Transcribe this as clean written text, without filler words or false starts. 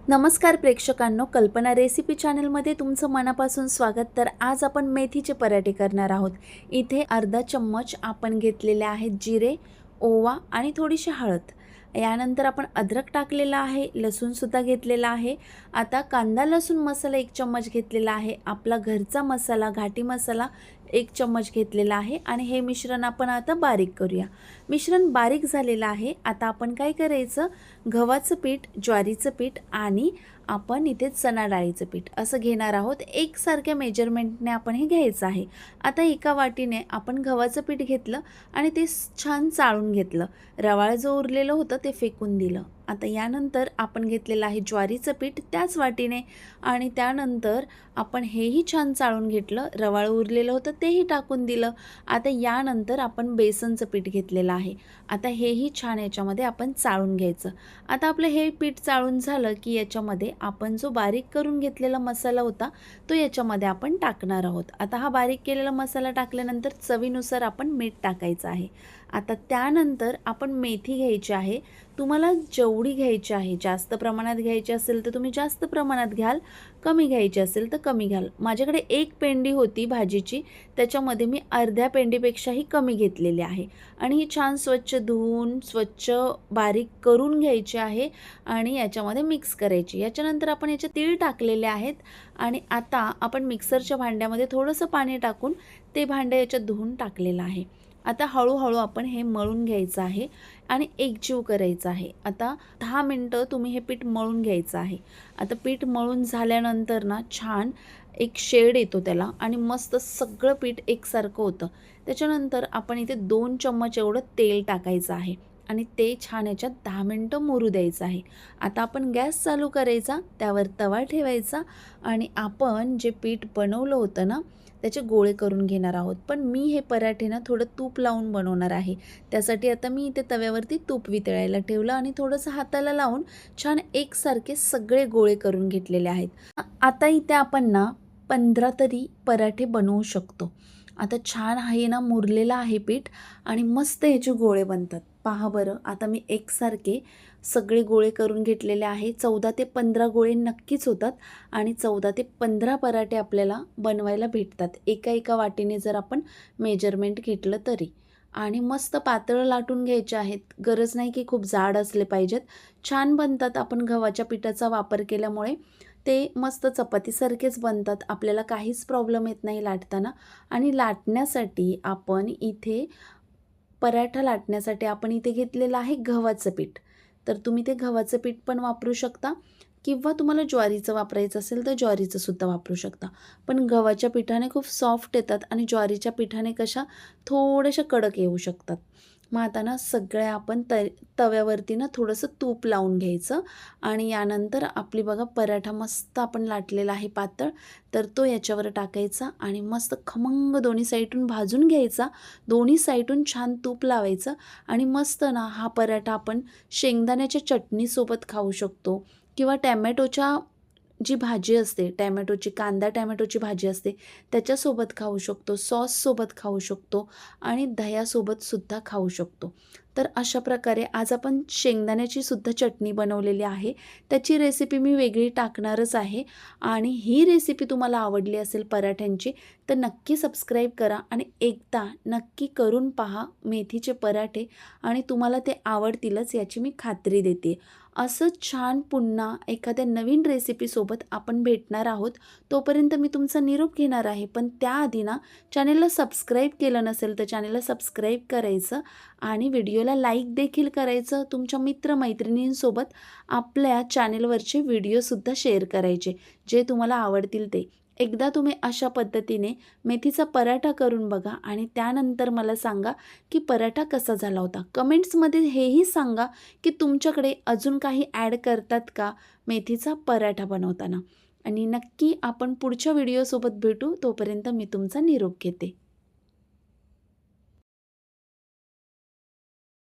नमस्कार प्रेक्षकांनो, कल्पना रेसिपी चॅनलमध्ये तुमचं मनापासून स्वागत। तर आज आपण मेथीचे पराठे करणार आहोत। इथे अर्धा चम्मच आपण घेतलेले आहेत जिरे, ओवा आणि थोडीशी हळद। यानंतर आपण अद्रक टाकलेला आहे, लसूण सुद्धा घेतलेला आहे। आता कांदा लसूण मसाला 1 चम्मच घेतलेला आहे, आपला घरचा मसाला घाटी मसाला 1 चम्मच घेतलेला आहे आणि हे मिश्रण आपण आता बारीक करूया। मिश्रण बारीक झालेलं आहे। आता आपण काय करायचं, गव्हाचं पीठ, ज्वारीचं पीठ आणि आपण इथे चणा डाळीचं पीठ असं घेणार आहोत। एकसारख्या मेजरमेंटने आपण हे घ्यायचं आहे। आता एका वाटीने आपण गव्हाचं पीठ घेतलं आणि ते छान चाळून घेतलं। रवाळ जो उरलेलं होतं ते फेकून दिलं। आता यानंतर आपण घेतलेलं आहे ज्वारीचं पीठ त्याच वाटीने आणि त्यानंतर आपण हेही छान चाळून घेतलं। रवाळ उरलेलं होतं तेही टाकून दिलं। आता यानंतर आपण बेसनचं पीठ घेतलेलं आहे। आता हेही छान याच्यामध्ये आपण चाळून घ्यायचं। आता आपलं हे पीठ चाळून झालं की याच्यामध्ये आपण जो बारीक करून घेतलेला मसाला होता तो याच्यामध्ये आपण टाकणार आहोत। आता हा बारीक केलेला मसाला टाकल्यानंतर चवीनुसार आपण मीठ टाकायचं आहे। आता त्यानंतर आपण मेथी घ्यायची आहे। तुम्हाला जेवढी घ्यायची आहे, जास्त प्रमाणात घ्यायची असेल तर तुम्ही जास्त प्रमाणात घ्याल, कमी घ्यायची असेल तर कमी घ्याल। माझ्याकडे 1 पेंडी होती भाजीची, त्याच्यामध्ये मी अर्ध्या पेंडीपेक्षाही कमी घेतलेली आहे आणि ही छान स्वच्छ धुवून स्वच्छ बारीक करून घ्यायची आहे आणि याच्यामध्ये मिक्स करायची। याच्यानंतर आपण याचे तीळ टाकलेले आहेत आणि आता आपण मिक्सरच्या भांड्यामध्ये थोडंसं पाणी टाकून ते भांडं याच्यात धुवून टाकलेलं आहे। आता हळूहळू आपण हे मळून घ्यायचं आहे आणि एकजीव करायचं आहे। आता 10 मिनिटं तुम्ही हे पीठ मळून घ्यायचं आहे। आता पीठ मळून झाल्यानंतर ना छान एक शेड येतो त्याला आणि मस्त सगळं पीठ एकसारखं होतं। त्याच्यानंतर आपण इथे 2 चम्मच एवढं तेल टाकायचं आहे आणि ते छान याच्यात 10 मिनिटं मुरू द्यायचं आहे। आता आपण गॅस चालू करायचा, त्यावर तवा ठेवायचा आणि आपण जे पीठ बनवलं होतं ना त्याचे गोळे करून घेणार आहोत। पण मी हे पराठे ना थोडं तूप लावून बनवणार आहे। त्यासाठी आता मी इथे तव्यावरती तूप वितळायला ठेवलं आणि थोडंसं हाताला लावून छान एकसारखे सगळे गोळे करून घेतलेले आहेत। आता इथे आपण ना 15 तरी पराठे बनवू शकतो। आता छान आहे ना मुरलेलं आहे पीठ आणि मस्त याचे गोळे बनतात। पहा बरं, आता मी एकसारखे सगळे गोळे करून घेतलेले आहे। 14 ते 15 गोळे नक्कीच होतात आणि 14 ते 15 पराठे आपल्याला बनवायला भेटतात एका वाटीने जर आपण मेजरमेंट घेतलं तरी। आणि मस्त पातळ लाटून घ्यायचे आहेत, गरज नाही की खूप जाड असले पाहिजेत। छान बनतात, आपण गव्हाच्या पिठाचा वापर केल्यामुळे ते मस्त चपातीसारखेच बनतात, आपल्याला काहीच प्रॉब्लेम येत नाही लाटताना। आणि लाटण्यासाठी आपण इथे पराठा लाटण्यासाठी आपण इथे घेतलेलं आहे गव्हाचं पीठ। तर तुम्ही ते गव्हाचं पीठ पण वापरू शकता किंवा तुम्हाला ज्वारीचं वापरायचं असेल तर ज्वारीचं सुद्धा वापरू शकता। पण गव्हाच्या पिठाने खूप सॉफ्ट येतात आणि ज्वारीच्या पिठाने कशा थोड्याशा कडक येऊ शकतात। मग आता ना सगळ्या आपण तव्यावरती ना थोडंसं तूप लावून घ्यायचं आणि यानंतर आपली बघा पराठा मस्त आपण लाटलेला आहे पातळ, तर तो याच्यावर टाकायचा आणि मस्त खमंग दोन्ही साईडून भाजून घ्यायचा। दोन्ही साईडून छान तूप लावायचं आणि मस्त ना हा पराठा आपण शेंगदाण्याच्या चटणीसोबत खाऊ शकतो किंवा टॅमॅटोच्या जी भाजी असते, कांदा टॅमॅटोची भाजी असते त्याच्यासोबत खाऊ शकतो, सॉससोबत खाऊ शकतो आणि दह्यासोबतसुद्धा खाऊ शकतो। तर अशा प्रकारे आज आपण शेंगदाण्याची सुद्धा चटणी बनवलेली आहे, त्याची रेसिपी मी वेगळी टाकणारच आहे। आणि ही रेसिपी तुम्हाला आवडली असेल पराठ्यांची तर नक्की सबस्क्राईब करा आणि एकदा नक्की करून पहा मेथीचे पराठे आणि तुम्हाला ते आवडतीलच याची मी खात्री देते। असंच छान पुन्हा एखाद्या नवीन रेसिपीसोबत आपण भेटणार आहोत, तोपर्यंत मी तुमचा निरोप घेणार आहे। पण त्याआधी ना चॅनेलला सबस्क्राईब केलं नसेल तर चॅनेलला सबस्क्राईब करायचं आणि व्हिडिओला लाईक देखील करायचं। तुमच्या मित्रमैत्रिणींसोबत आपल्या चॅनेलवरचे व्हिडिओसुद्धा शेअर करायचे, जे तुम्हाला आवडतील ते। एकदा तुम्ही अशा पद्धतीने मेथीचा पराठा करून बघा आणि त्यानंतर मला सांगा की पराठा कसा झाला होता। कमेंट्समध्ये हेही सांगा की तुमच्याकडे अजून काही ॲड करतात का मेथीचा पराठा बनवताना। आणि नक्की आपण पुढच्या व्हिडिओसोबत भेटू, तोपर्यंत मी तुमचा निरोप घेते।